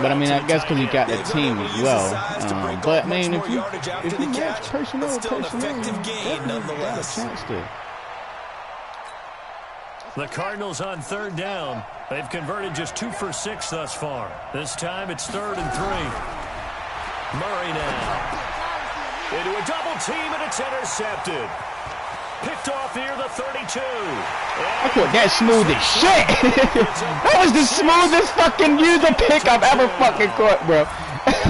But I mean, I guess because he got the team as well. But man, if you match personnel, you got a chance to. The Cardinals on 3rd down. They've converted just 2 for 6 thus far. This time it's 3rd and 3. Murray now. Into a double team, and it's intercepted. Picked off near the 32. I thought that smooth as shit. That was the smoothest fucking user pick I've ever fucking caught, bro.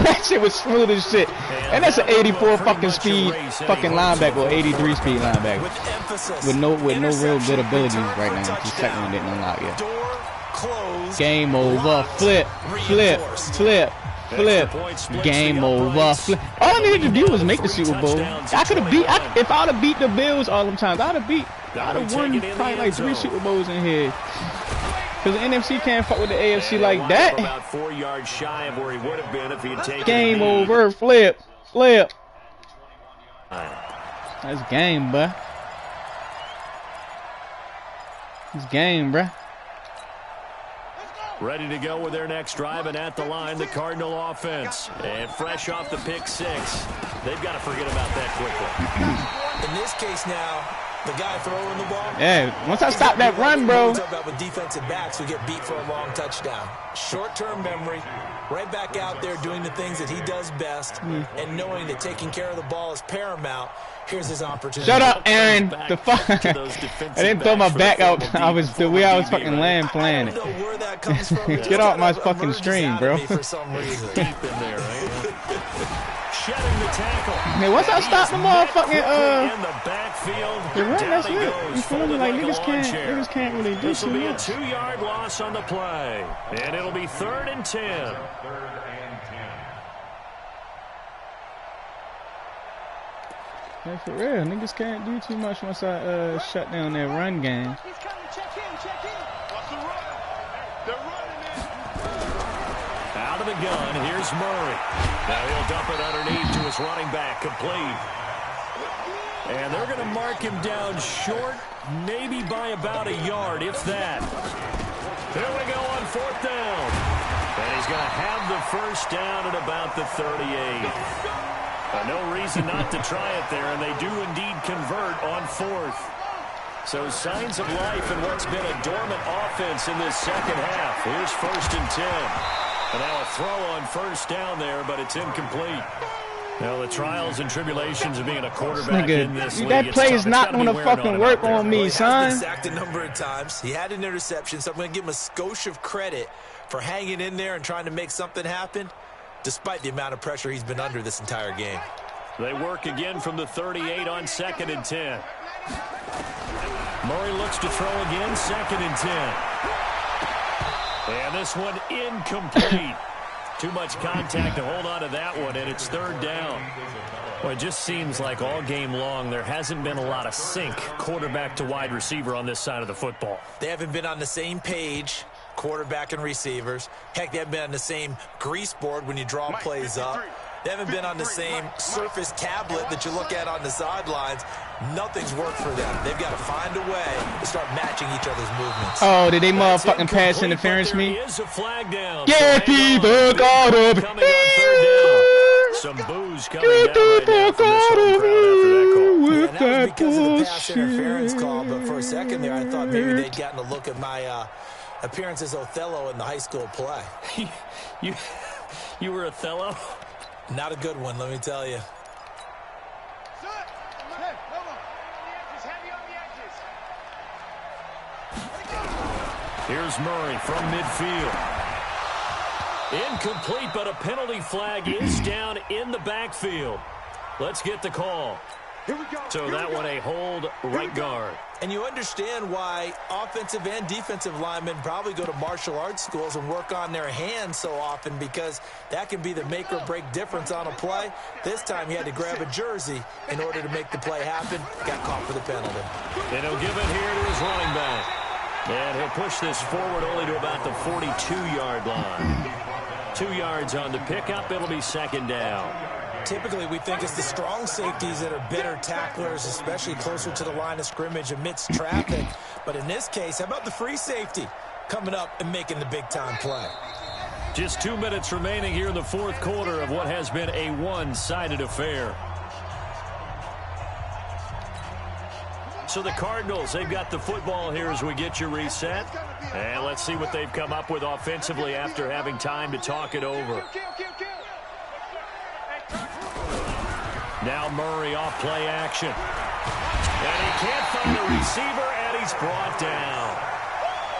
That shit was smooth as shit. And that's an 84 fucking speed fucking linebacker or 83 speed linebacker. With no real good abilities right now. The second one didn't unlock yet. Game over. Flip. Flip. Flip. Flip. Game over. Flip. All I needed to do was make the Super Bowl. I could have beat. If I'd have beat the Bills all them times, I'd have won probably like 3 Super Bowls in here. Because the NFC can't fuck with the AFC like that. About 4 yards shy of where he would have been if he had taken game over. Flip. Flip. That's game, bruh. It's game, bruh. Ready to go with their next drive, and at the line, the Cardinal offense. And fresh off the pick 6, they've got to forget about that quickly. In this case now, the guy throwing the ball. Yeah, once I stop that run, bro. Talk about with defensive backs who get beat for a long touchdown. Short-term memory, right back out there doing the things that he does best, and knowing that taking care of the ball is paramount. Here's his opportunity. Shut up, Aaron. The fuck. I didn't throw my back out. I was the way I was fucking playing it. Get off my fucking stream, bro. For some reason. Deep in there, right? Shedding the tackle. Hey, once I stop the motherfucking in the backfield, the run, that's down he it. goes, You feel me? Like niggas can't really do This too will be a much. 2-yard loss on the play, and it'll be 3rd and 10. 3rd and 10. Hey, for real, niggas can't do too much once I shut down their run game. Out of the gun, here's Murray. Now he'll dump it underneath to his running back, complete. And they're going to mark him down short, maybe by about a yard, if that. Here we go on 4th down. And he's going to have the first down at about the 38. No reason not to try it there, and they do indeed convert on 4th. So signs of life in what's been a dormant offense in this second half. Here's 1st and 10. And now a throw on 1st down there, but it's incomplete. Now the trials and tribulations of being a quarterback in this league. That play is not going to fucking work on me, son. He's been sacked a number of times. He had an interception, so I'm going to give him a skosh of credit for hanging in there and trying to make something happen, despite the amount of pressure he's been under this entire game. They work again from the 38 on 2nd and 10. Murray looks to throw again, 2nd and 10. And this one incomplete. Too much contact to hold on to that one, and it's 3rd down. Well, it just seems like all game long there hasn't been a lot of sync quarterback to wide receiver on this side of the football. They haven't been on the same page, quarterback and receivers. Heck, they haven't been on the same grease board when you draw plays up. They haven't been on the same surface tablet that you look at on the sidelines. Nothing's worked for them. They've got to find a way to start matching each other's movements. Oh, did they motherfucking pass interference me? Is a flag down. Get people caught up. Coming on 3rd down. Some booze coming down right now from this home crowd after that call. Yeah, that was because of the pass interference call, but for a second there I thought maybe they'd gotten a look at my appearance as Othello in the high school play. You were Othello? Not a good one, let me tell you. Here's Murray from midfield. Incomplete, but a penalty flag is down in the backfield. Let's get the call. So that one a hold right guard. And you understand why offensive and defensive linemen probably go to martial arts schools and work on their hands so often, because that can be the make or break difference on a play. This time he had to grab a jersey in order to make the play happen. Got caught for the penalty. And he'll give it here to his running back. And he'll push this forward only to about the 42-yard line. 2 yards on the pickup. It'll be 2nd down. Typically, we think it's the strong safeties that are better tacklers, especially closer to the line of scrimmage amidst traffic. But in this case, how about the free safety coming up and making the big-time play? Just 2 minutes remaining here in the 4th quarter of what has been a one-sided affair. So the Cardinals, they've got the football here as we get you reset. And let's see what they've come up with offensively after having time to talk it over. Now Murray off play action. And he can't find a receiver, and he's brought down.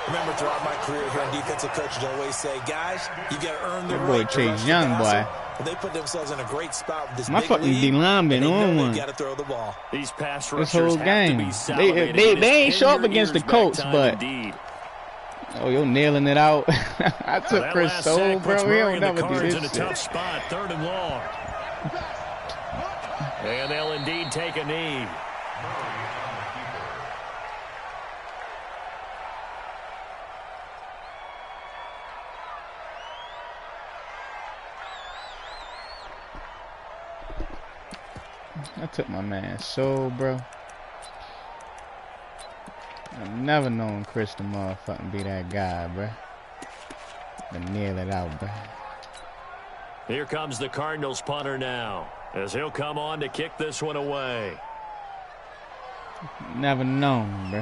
Remember, throughout my career here in defensive coaches, I always say, guys, you got to earn the That boy right Chase Young, boy. They put themselves in a great spot with this My big fucking lead, D-line been and they on know one. they got to throw the ball. These pass This rushers whole have game. to be salivating. They ain't show up Pin against your the ears Colts, back time but indeed. oh, you're nailing it out. I took That Chris last Soul, sack bro. puts We Murray don't and the never do Cards in this a shit. tough spot, 3rd and long. And they'll indeed take a knee. I took my man Soul, bro. I've never known Chris to motherfucking be that guy, bro. To nail it out, bro. Here comes the Cardinals punter now, as he'll come on to kick this one away. Never known, bro.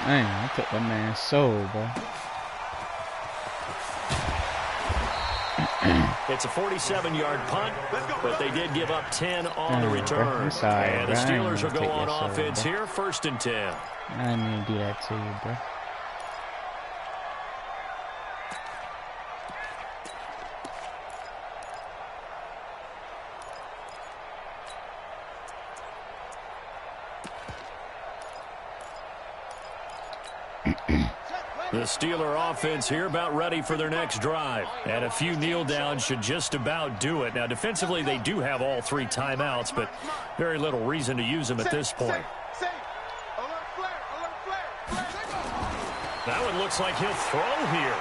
Man, I took that man Soul, bro. It's a 47-yard punt, but they did give up 10 on the Bro, return. I'm sorry, And the bro. I ain't Steelers will gonna go take on that Soul, offense bro. here, 1st and 10. I didn't mean to do that to you, bro. The Steeler offense here about ready for their next drive. And a few kneel downs should just about do it. Now, defensively, they do have all 3 timeouts, but very little reason to use them at this point. That one looks like he'll throw here.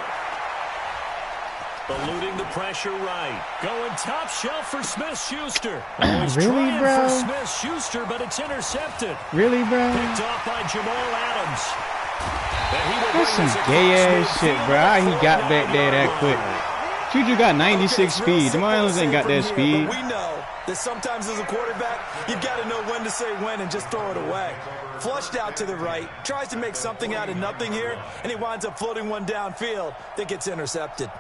Eluding the pressure right. Going top shelf for Smith-Schuster. Always Really, trying bro? for Smith-Schuster, but it's intercepted. Really, bro? Picked off by Jamal Adams. That's some gay ass shit, bro. How he got back there that quick? Juju got 96 speed. Jamal Adams ain't got that speed. But we know that sometimes as a quarterback, you've got to know when to say when and just throw it away. Flushed out to the right, tries to make something out of nothing here, and he winds up floating one downfield that gets intercepted.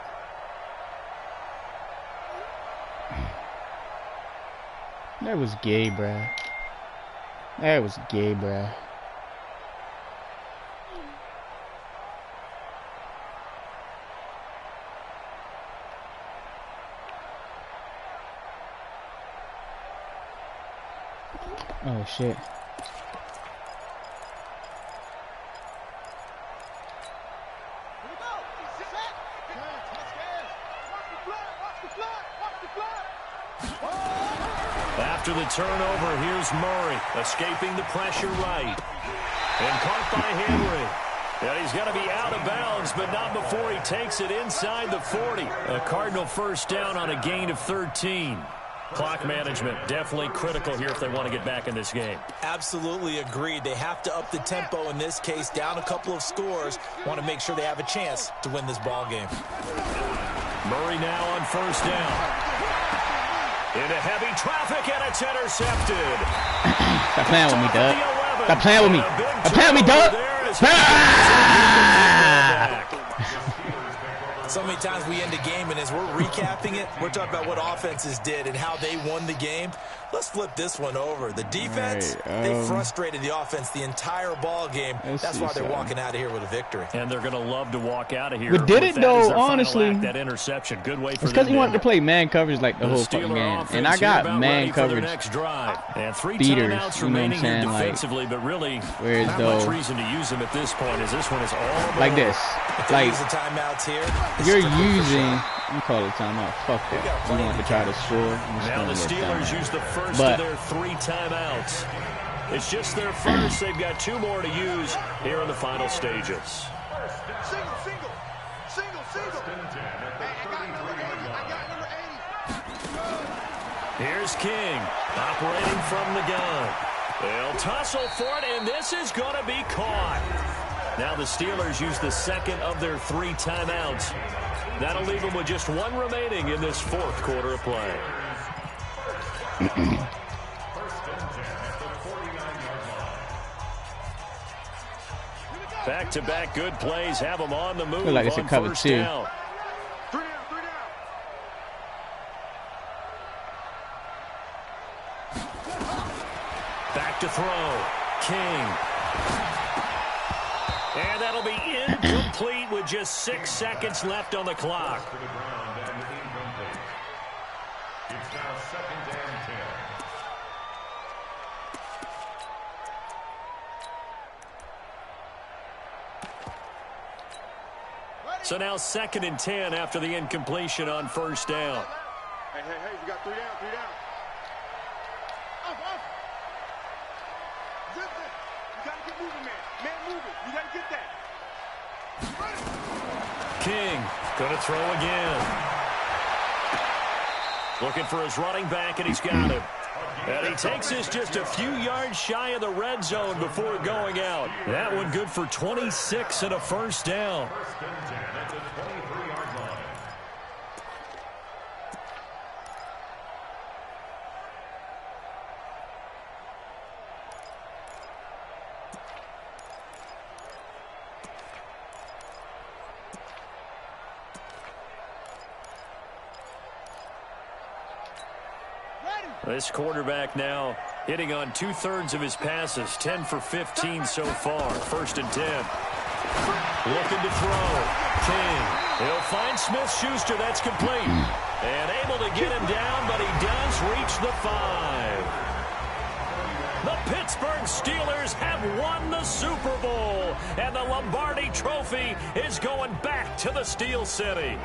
That was gay, bro. That was gay, bro. Oh shit. After the turnover, here's Murray, escaping the pressure right. And caught by Henry. And he's got to be out of bounds, but not before he takes it inside the 40. A Cardinal first down on a gain of 13. Clock management definitely critical here if they want to get back in this game. Absolutely agreed. They have to up the tempo in this case, down a couple of scores. Want to make sure they have a chance to win this ball game. Murray now on first down. Into heavy traffic, and it's intercepted. Stop playing with me, Doug. Stop playing with me. Stop playing with me, Doug. So many times we end a game, and as we're recapping it, we're talking about what offenses did and how they won the game. Let's flip this one over. The defense, they frustrated the offense the entire ball game. That's why they're walking out of here with a victory. And they're going to love to walk out of here. We did it, though, honestly. That interception, good way for it's because he wanted to play man coverage like the whole fucking game. And I got man coverage and 3 beaters, timeouts you know what I'm remaining saying? Defensively, Like, but really whereas not much reason to use them at this point, as this one is all like this. Like, use the timeouts here. You're using, you call it timeout. Fuck that. You want to try to score. Now the Steelers use the first of their 3 timeouts. It's just their first. They've got 2 more to use here in the final stages. Here's King operating from the gun. They'll tussle for it, and this is going to be caught. Now the Steelers use the second of their 3 timeouts. That'll leave them with just 1 remaining in this 4th quarter of play. Back-to-back good plays have them on the move. Feel like it's a cover 2. Down. Back to throw. King. And that'll be incomplete with just 6 seconds left on the clock. It's now 2nd and 10. So now 2nd and 10 after the incompletion on first down. Hey, you got 3 down, 3 down. Off. Zip it. You got to get moving, man. Man, moving. You got to get that. King going to throw again. Looking for his running back, and he's got him. And he takes this just a few yards shy of the red zone before going out. That one good for 26 and a first down. First and 10 at the 23-yard line. This quarterback now hitting on 2/3 of his passes, 10 for 15 so far. 1st and 10. Looking to throw. King. He'll find Smith-Schuster. That's complete. And able to get him down, but he does reach the 5. The Pittsburgh Steelers have won the Super Bowl, and the Lombardi Trophy is going back to the Steel City.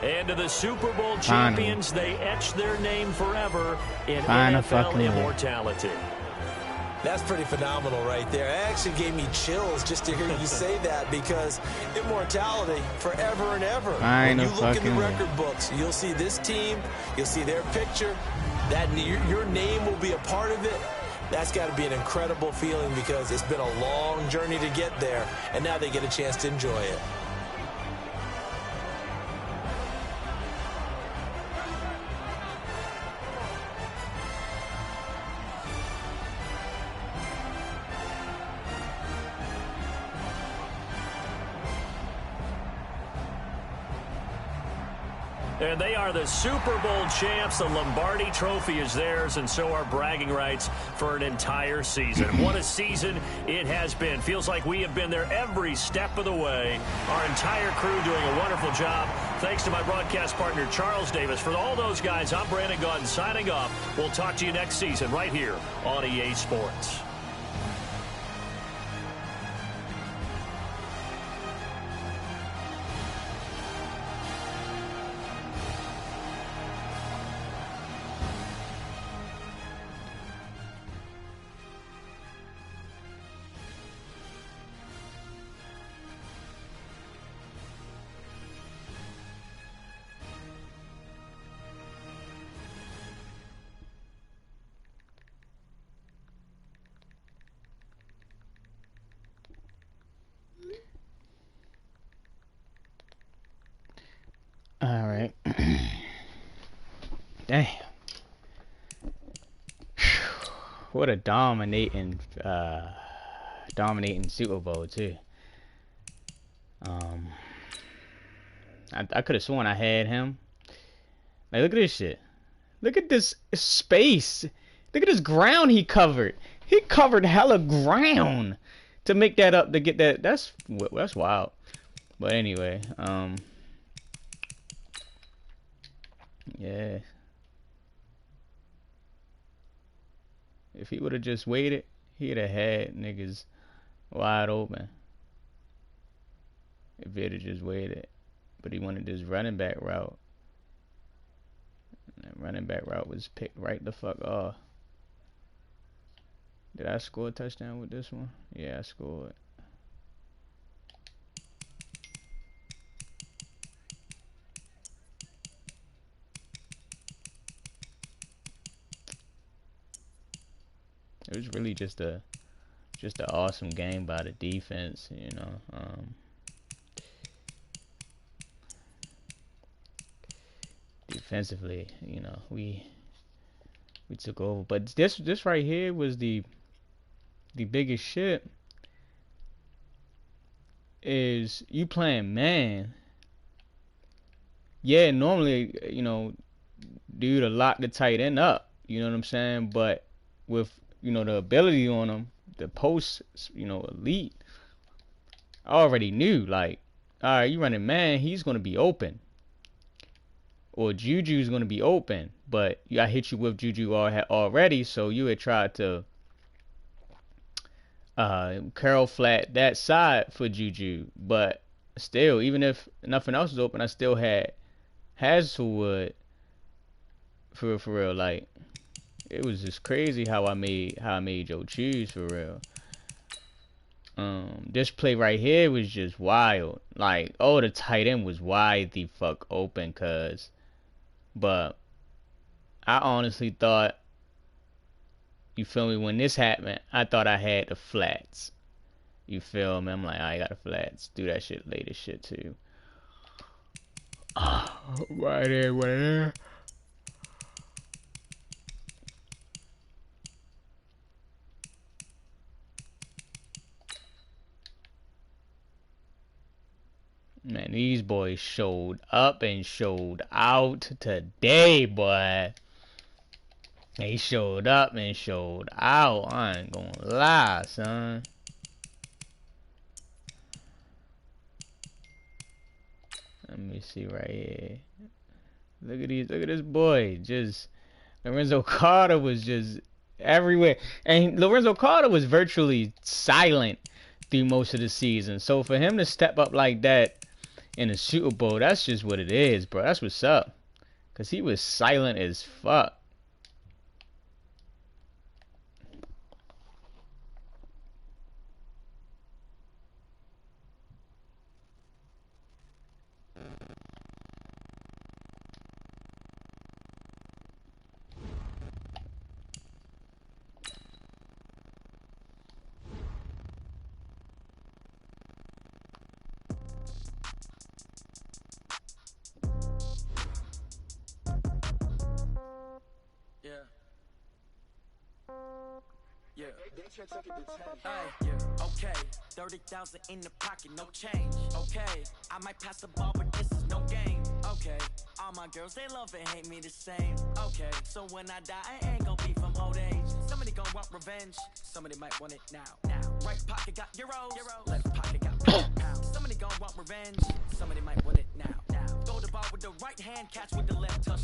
And to the Super Bowl champions, they etch their name forever in NFL immortality. That's pretty phenomenal right there. It actually gave me chills just to hear you say that, because immortality forever and ever. When you look in the record books, you'll see this team, you'll see their picture, that your name will be a part of it. That's got to be an incredible feeling, because it's been a long journey to get there, and now they get a chance to enjoy it. And they are the Super Bowl champs. The Lombardi Trophy is theirs, and so are bragging rights for an entire season. What a season it has been. Feels like we have been there every step of the way. Our entire crew doing a wonderful job. Thanks to my broadcast partner, Charles Davis. For all those guys, I'm Brandon Gaudin signing off. We'll talk to you next season right here on EA Sports. All right. Damn. What a dominating Super Bowl too. I could have sworn I had him. Like, look at this shit. Look at this space. Look at this ground he covered. He covered hella ground to make that up, to get that. That's wild. But anyway, yeah. If he would have just waited, he'd have had niggas wide open. If he'd have just waited. But he wanted this running back route. And that running back route was picked right the fuck off. Did I score a touchdown with this one? Yeah, I scored. It was really just an awesome game by the defense, you know. Defensively, you know, we took over, but this right here was the biggest shit. Is you playing man? Yeah, normally, you know, dude to lock the tight end up. You know what I'm saying? But with, you know, the ability on him, the post, you know, elite. I already knew, like, all right, you running man, he's gonna be open. Or Juju's going to be open, but I hit you with Juju already, so you had tried to curl flat that side for Juju. But still, even if nothing else was open, I still had Hazelwood for real. Like, it was just crazy how I made Joe choose for real. This play right here was just wild. Like, oh, the tight end was wide the fuck open, cuz. But I honestly thought, you feel me, when this happened, I thought I had the flats. You feel me? I'm like, I got the flats. Do that shit later shit too. Right there. Man, these boys showed up and showed out today, boy. They showed up and showed out. I ain't gonna lie, son. Let me see right here. Look at this boy. Just Lorenzo Carter was just everywhere. And Lorenzo Carter was virtually silent through most of the season. So for him to step up like that in the Super Bowl, that's just what it is, bro. That's what's up. Because he was silent as fuck. Okay, 30,000 in the pocket, no change. Okay, I might pass the ball, but this is no game. Okay, All my girls, they love and hate me the same. Okay, so when I die, I ain't gonna be from old age. Somebody gonna want revenge, somebody might want it now. Right pocket got euros, left pocket got pounds. Somebody gonna want revenge, somebody might want it now. Throw the ball with the right hand, catch with the left touch.